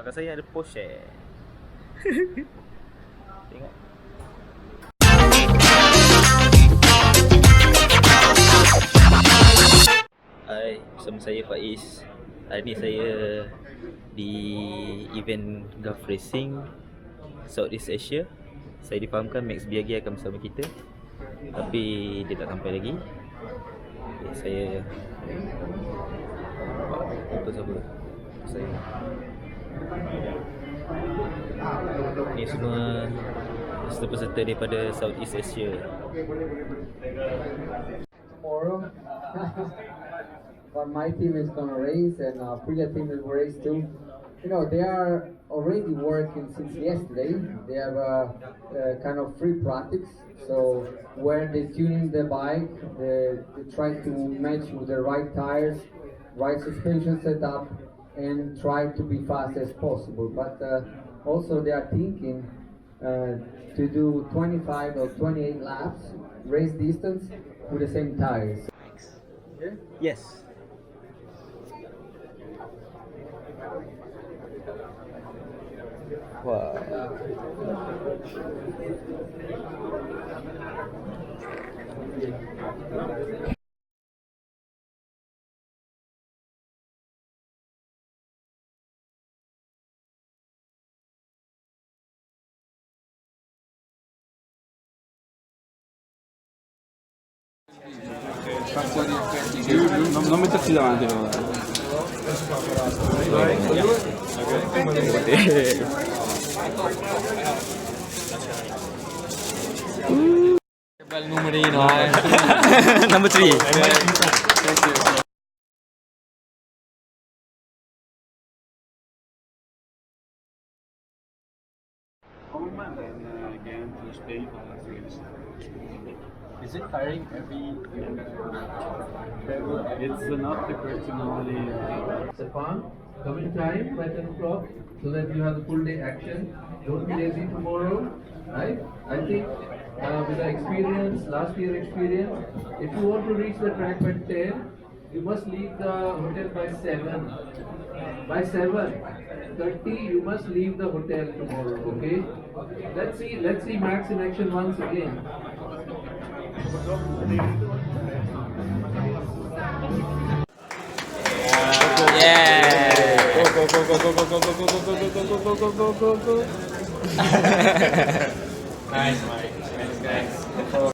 Belakang saya ada Porsche. Tengok. Hai, bersama saya Faiz. Hari ni saya di event Golf Racing Southeast Asia. Saya difahamkan Max Biaggi akan bersama kita, tapi dia tak sampai lagi. Okay, saya apa siapa? Saya. Ni semua peserta-peserta daripada Southeast Asia. Tomorrow, but my team is gonna race and Aprilia team will race too. You know, they are already working since yesterday. They have a kind of free practice. So where they tuning the bike, they try to match with the right tires, right suspension setup, and try to be fast as possible. But also they are thinking to do 25 or 28 laps, race distance with the same tires. Okay? Yes. Wah. Non metterci davanti però. Bel numerino, Number 3. Is it tiring every It's enough to personally. Japan, come in time by 10 o'clock so that you have the full day action. Don't be lazy tomorrow, right? I think with the experience, last year experience, if you want to reach the track by 10, you must leave the hotel by 7. By 7:30, you must leave the hotel tomorrow, okay? Let's see Max in action once again. Yeah. Go. Nice, Mike. Thanks.